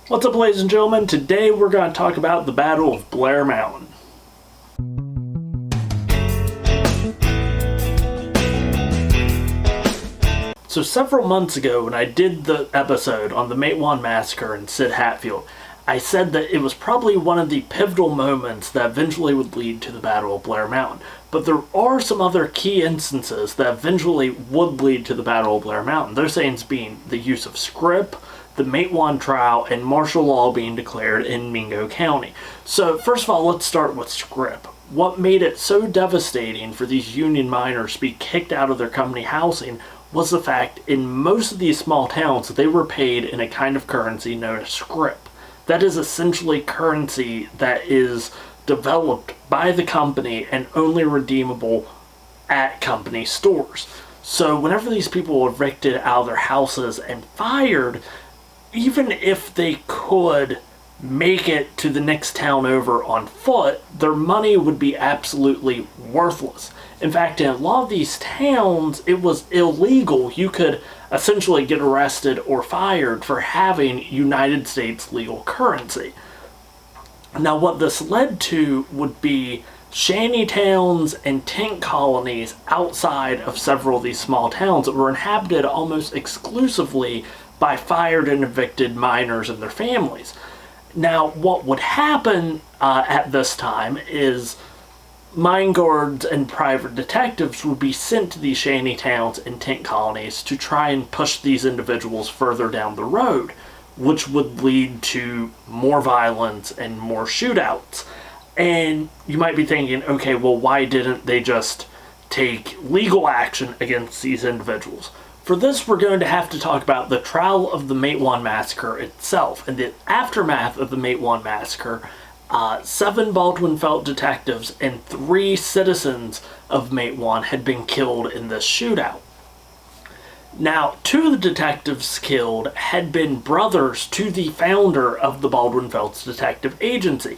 What's up, ladies and gentlemen? Today we're going to talk about the Battle of Blair Mountain. So several months ago when I did the episode on the Matewan Massacre in Sid Hatfield, I said that it was probably one of the pivotal moments that eventually would lead to the Battle of Blair Mountain. But there are some other key instances that eventually would lead to the Battle of Blair Mountain. Those things being the use of scrip, the Matewan trial, and martial law being declared in Mingo County. So first of all, let's start with scrip. What made it so devastating for these Union miners to be kicked out of their company housing was the fact in most of these small towns they were paid in a kind of currency known as scrip. That is essentially currency that is developed by the company and only redeemable at company stores. So whenever these people were evicted out of their houses and fired, even if they could make it to the next town over on foot, their money would be absolutely worthless. In fact, in a lot of these towns, it was illegal. You could essentially get arrested or fired for having United States legal currency. Now, what this led to would be shanty towns and tent colonies outside of several of these small towns that were inhabited almost exclusively by fired and evicted miners and their families. Now, what would happen at this time is mine guards and private detectives would be sent to these shanty towns and tent colonies to try and push these individuals further down the road, which would lead to more violence and more shootouts. And you might be thinking, okay, well, why didn't they just take legal action against these individuals? For this, we're going to have to talk about the trial of the Matewan Massacre itself. And the aftermath of the Matewan Massacre, 7 Baldwin Felt detectives and 3 citizens of Matewan had been killed in this shootout. Now, 2 of the detectives killed had been brothers to the founder of the Baldwin Felts Detective Agency.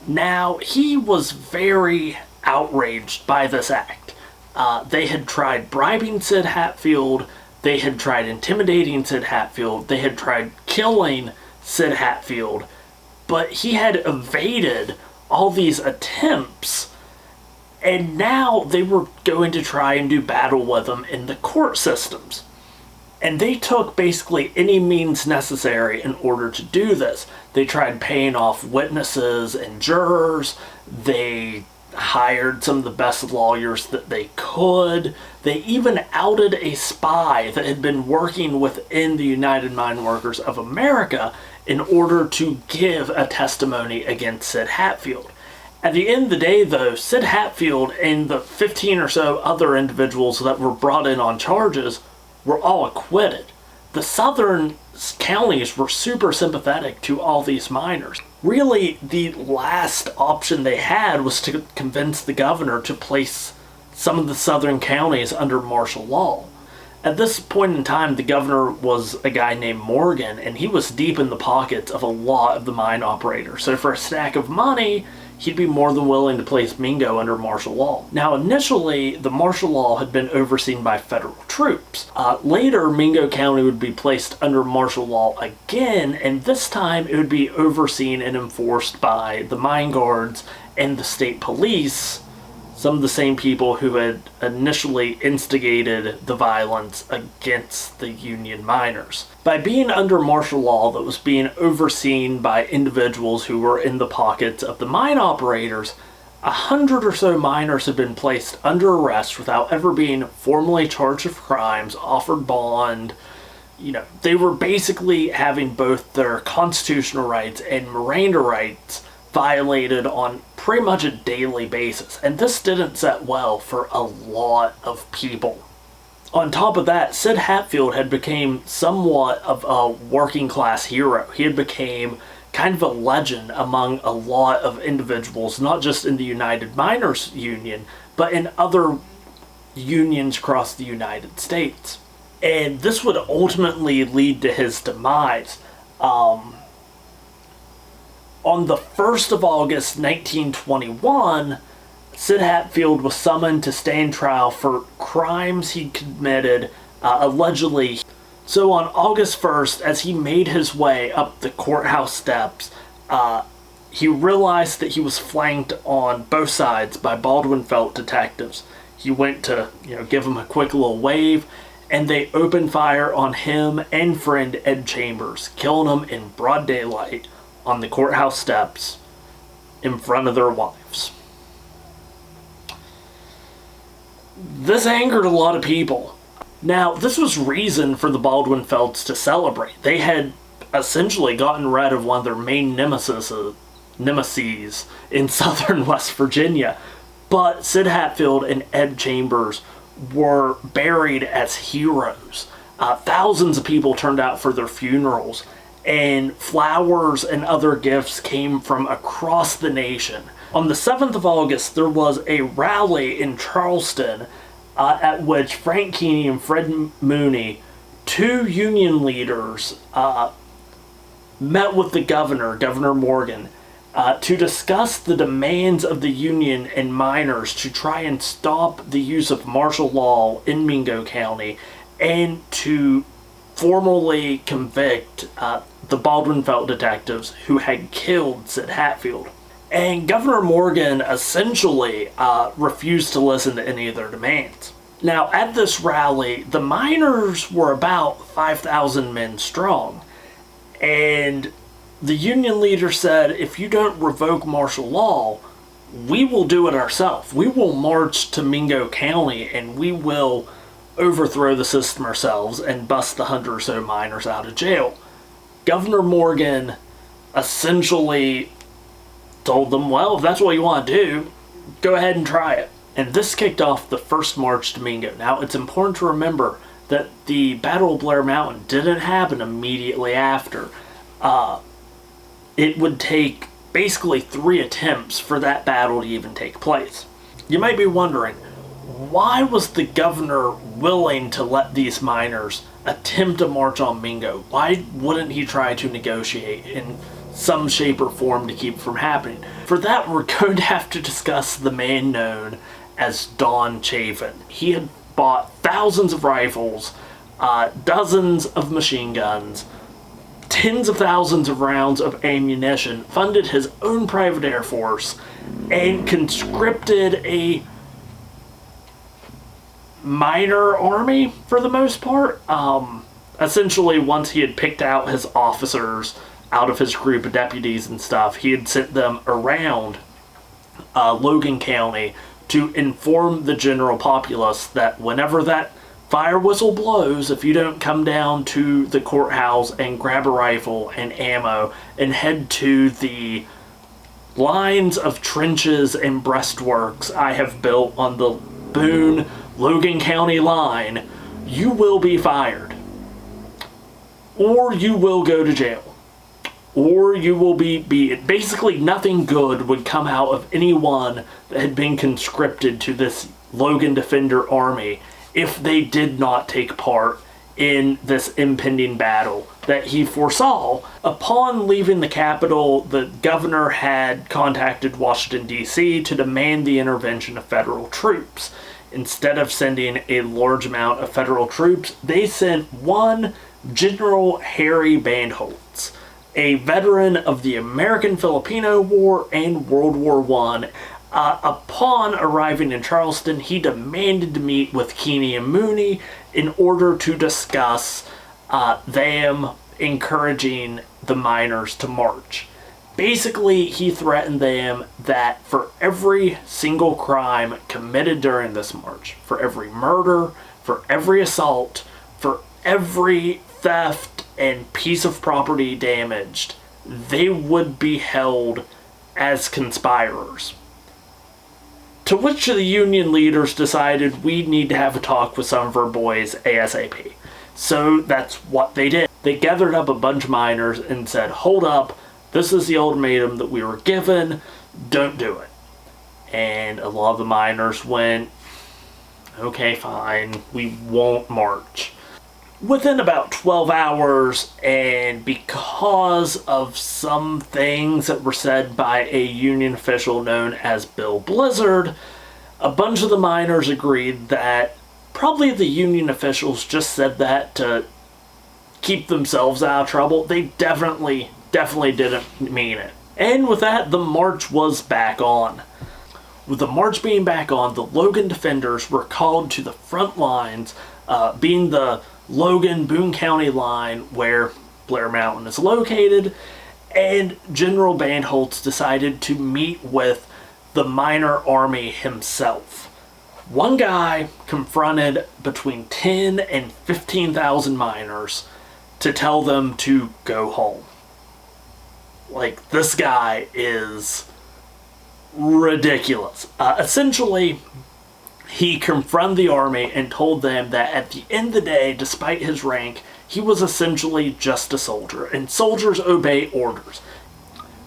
Now, he was very outraged by this act. They had tried bribing Sid Hatfield, they had tried intimidating Sid Hatfield, they had tried killing Sid Hatfield, but he had evaded all these attempts, and now they were going to try and do battle with him in the court systems. And they took basically any means necessary in order to do this. They tried paying off witnesses and jurors, they hired some of the best lawyers that they could. They even outed a spy that had been working within the United Mine Workers of America in order to give a testimony against Sid Hatfield. At the end of the day, though, Sid Hatfield and the 15 or so other individuals that were brought in on charges were all acquitted. The southern counties were super sympathetic to all these miners. Really, the last option they had was to convince the governor to place some of the southern counties under martial law. At this point in time, the governor was a guy named Morgan, and he was deep in the pockets of a lot of the mine operators. So for a stack of money, he'd be more than willing to place Mingo under martial law. Now, initially, the martial law had been overseen by federal troops. Later, Mingo County would be placed under martial law again, and this time it would be overseen and enforced by the mine guards and the state police, some of the same people who had initially instigated the violence against the Union miners. By being under martial law that was being overseen by individuals who were in the pockets of the mine operators, 100 or so miners had been placed under arrest without ever being formally charged with crimes, offered bond. They were basically having both their constitutional rights and Miranda rights violated on pretty much a daily basis, and this didn't set well for a lot of people. On top of that, Sid Hatfield had become somewhat of a working class hero. He had become kind of a legend among a lot of individuals, not just in the United Miners Union, but in other unions across the United States. And this would ultimately lead to his demise. On the 1st of August, 1921, Sid Hatfield was summoned to stand trial for crimes he committed allegedly So on August 1st, as he made his way up the courthouse steps, he realized that he was flanked on both sides by Baldwin Felt detectives. He went to, give him a quick little wave, and they opened fire on him and friend Ed Chambers, killing him in broad daylight on the courthouse steps in front of their wives. This angered a lot of people. Now, this was reason for the Baldwin Felts to celebrate. They had essentially gotten rid of one of their main nemesis in southern West Virginia. But Sid Hatfield and Ed Chambers were buried as heroes. Thousands of people turned out for their funerals, and flowers and other gifts came from across the nation. On the 7th of August, there was a rally in Charleston at which Frank Keeney and Fred Mooney, two Union leaders, met with the Governor Morgan, to discuss the demands of the Union and miners to try and stop the use of martial law in Mingo County and to formally convict the Baldwin Felt detectives who had killed Sid Hatfield. And Governor Morgan essentially refused to listen to any of their demands. Now, at this rally, the miners were about 5,000 men strong, and the Union leader said, if you don't revoke martial law, we will do it ourselves. We will march to Mingo County and we will overthrow the system ourselves and bust the 100 or so miners out of jail. Governor Morgan essentially told them, well, if that's what you want to do, go ahead and try it. And this kicked off the first march to Mingo. Now, it's important to remember that the Battle of Blair Mountain didn't happen immediately after. It would take basically 3 attempts for that battle to even take place. You might be wondering, why was the governor willing to let these miners attempt a march on Mingo? Why wouldn't he try to negotiate in some shape or form to keep it from happening? For that, we're going to have to discuss the man known as Don Chafin. He had bought thousands of rifles, dozens of machine guns, tens of thousands of rounds of ammunition, funded his own private air force, and conscripted a minor army for the most part. Essentially, once he had picked out his officers out of his group of deputies and stuff, he had sent them around Logan County to inform the general populace that whenever that fire whistle blows, if you don't come down to the courthouse and grab a rifle and ammo and head to the lines of trenches and breastworks I have built on the Boone-Logan County line, you will be fired. Or you will go to jail. Or you will be beaten. Basically, nothing good would come out of anyone that had been conscripted to this Logan Defender army if they did not take part in this impending battle that he foresaw. Upon leaving the capital, the governor had contacted Washington, D.C. to demand the intervention of federal troops. Instead of sending a large amount of federal troops, they sent one General Harry Bandholtz, a veteran of the American-Filipino War and World War I. Upon arriving in Charleston, he demanded to meet with Keeney and Mooney in order to discuss them encouraging the miners to march. Basically, he threatened them that for every single crime committed during this march, for every murder, for every assault, for every theft and piece of property damaged, they would be held as conspirators. To which the Union leaders decided we need to have a talk with some of our boys ASAP. So that's what they did. They gathered up a bunch of miners and said, hold up, this is the ultimatum that we were given, don't do it. And a lot of the miners went, okay, fine, we won't march. Within about 12 hours, and because of some things that were said by a Union official known as Bill Blizzard, a bunch of the miners agreed that probably the Union officials just said that to keep themselves out of trouble. They definitely didn't mean it. And with that, the march was back on. With the march being back on, the Logan defenders were called to the front lines, being the Logan-Boone County line where Blair Mountain is located, and General Bandholtz decided to meet with the minor army himself. One guy confronted between 10 and 15,000 miners to tell them to go home. Like, this guy is ridiculous. Essentially, he confronted the army and told them that at the end of the day, despite his rank, he was essentially just a soldier, and soldiers obey orders.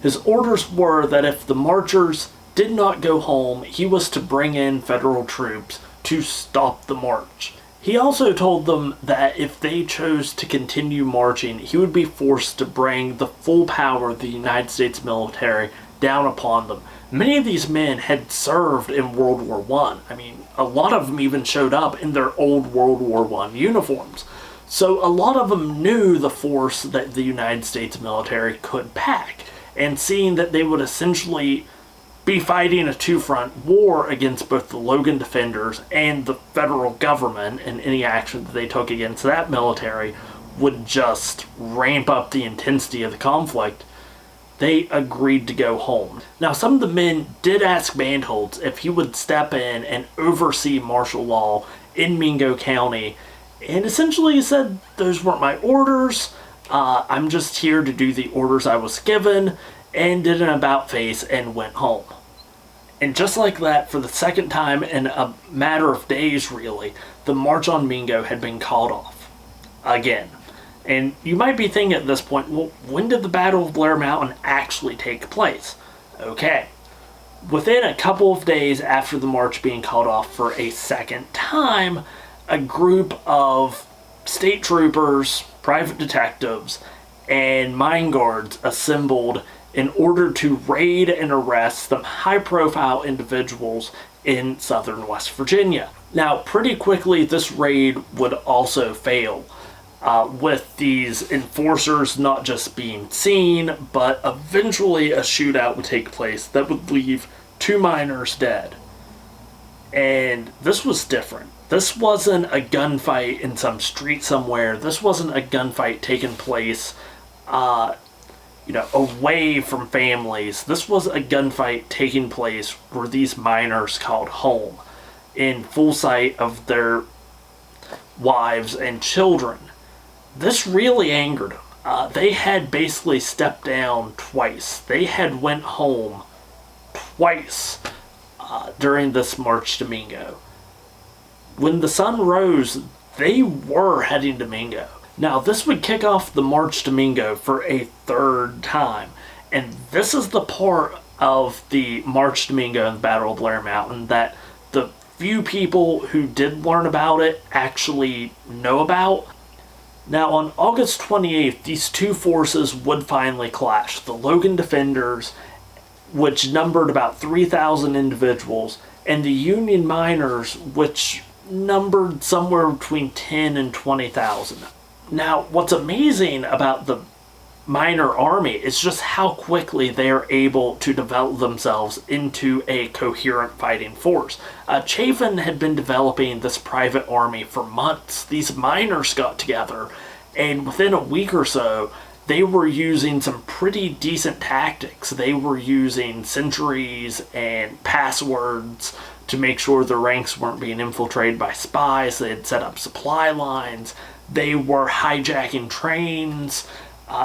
His orders were that if the marchers did not go home, he was to bring in federal troops to stop the march. He also told them that if they chose to continue marching, he would be forced to bring the full power of the United States military down upon them. Many of these men had served in World War I. I mean, a lot of them even showed up in their old World War I uniforms. So a lot of them knew the force that the United States military could pack. And seeing that they would essentially be fighting a two-front war against both the Logan defenders and the federal government, and any action that they took against that military would just ramp up the intensity of the conflict, they agreed to go home. Now, some of the men did ask Bandholtz if he would step in and oversee martial law in Mingo County, and essentially he said, those weren't my orders, I'm just here to do the orders I was given, and did an about-face and went home. And just like that, for the second time in a matter of days really, the march on Mingo had been called off. Again. And you might be thinking at this point, well, when did the Battle of Blair Mountain actually take place? Okay. Within a couple of days after the march being called off for a second time, a group of state troopers, private detectives, and mine guards assembled in order to raid and arrest some high-profile individuals in southern West Virginia. Now, pretty quickly, this raid would also fail, with these enforcers not just being seen, but eventually a shootout would take place that would leave 2 miners dead. And this was different. This wasn't a gunfight in some street somewhere. This wasn't a gunfight taking place away from families. This was a gunfight taking place where these miners called home, in full sight of their wives and children. This really angered them. They had basically stepped down twice. They had went home twice during this march to Mingo. When the sun rose, they were heading to Mingo. Now, this would kick off the march to Mingo for a third time. And this is the part of the march to Mingo and the Battle of Blair Mountain that the few people who did learn about it actually know about. Now, on August 28th, these two forces would finally clash. The Logan defenders, which numbered about 3,000 individuals, and the Union miners, which numbered somewhere between 10 and 20,000. Now, what's amazing about the miner army is just how quickly they are able to develop themselves into a coherent fighting force. Chafin had been developing this private army for months. These miners got together, and within a week or so, they were using some pretty decent tactics. They were using sentries and passwords to make sure the ranks weren't being infiltrated by spies. They had set up supply lines. They were hijacking trains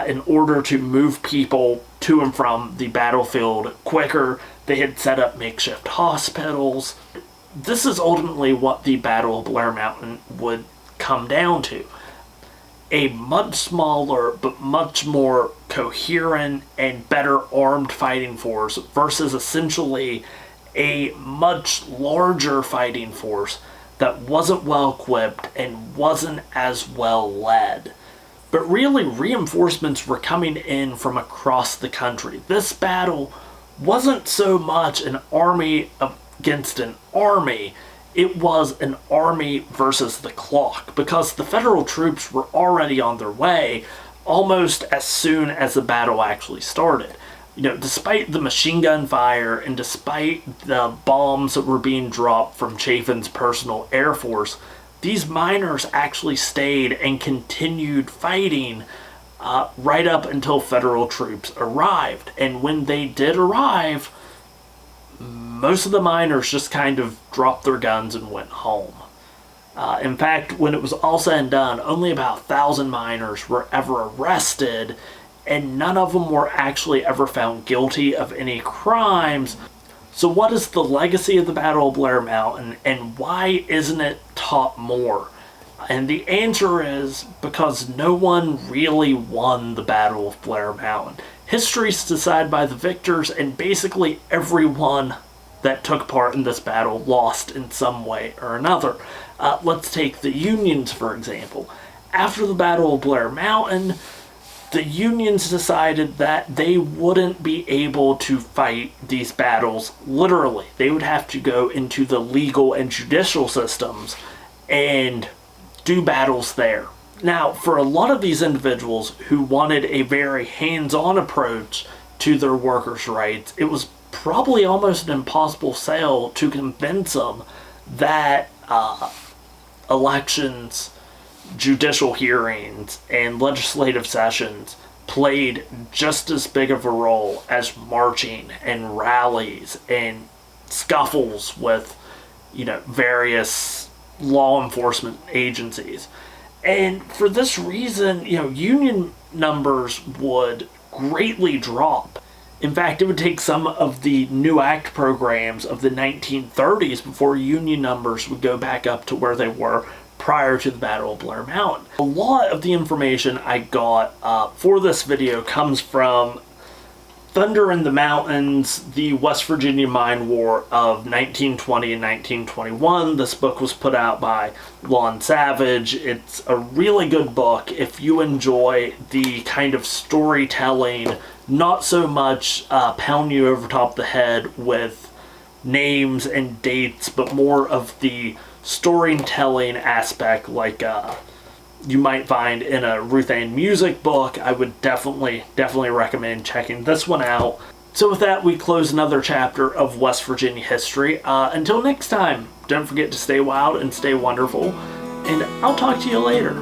in order to move people to and from the battlefield quicker. They had set up makeshift hospitals. This is ultimately what the Battle of Blair Mountain would come down to. A much smaller but much more coherent and better armed fighting force versus essentially a much larger fighting force that wasn't well equipped and wasn't as well led. But really, reinforcements were coming in from across the country. This battle wasn't so much an army against an army, it was an army versus the clock, because the federal troops were already on their way almost as soon as the battle actually started. Despite the machine gun fire and despite the bombs that were being dropped from Chafin's personal air force, these miners actually stayed and continued fighting right up until federal troops arrived. And when they did arrive, most of the miners just kind of dropped their guns and went home. In fact, when it was all said and done, only about 1,000 miners were ever arrested, and none of them were actually ever found guilty of any crimes. So what is the legacy of the Battle of Blair Mountain, and why isn't it taught more? And the answer is because no one really won the Battle of Blair Mountain. History is decided by the victors, and basically everyone that took part in this battle lost in some way or another. Let's take the Unions, for example. After the Battle of Blair Mountain, the Unions decided that they wouldn't be able to fight these battles literally. They would have to go into the legal and judicial systems and do battles there. Now, for a lot of these individuals who wanted a very hands-on approach to their workers' rights, it was probably almost an impossible sell to convince them that elections, judicial hearings, and legislative sessions played just as big of a role as marching and rallies and scuffles with, various law enforcement agencies. And for this reason, union numbers would greatly drop. In fact, it would take some of the New Act programs of the 1930s before union numbers would go back up to where they were prior to the Battle of Blair Mountain. A lot of the information I got for this video comes from Thunder in the Mountains, the West Virginia Mine War of 1920 and 1921. This book was put out by Lon Savage. It's a really good book if you enjoy the kind of storytelling, not so much pound you over top the head with names and dates, but more of the storytelling aspect like you might find in a Ruth Ann Music book. I would definitely recommend checking this one out. So with that, we close another chapter of West Virginia history. Until next time, don't forget to stay wild and stay wonderful, and I'll talk to you later.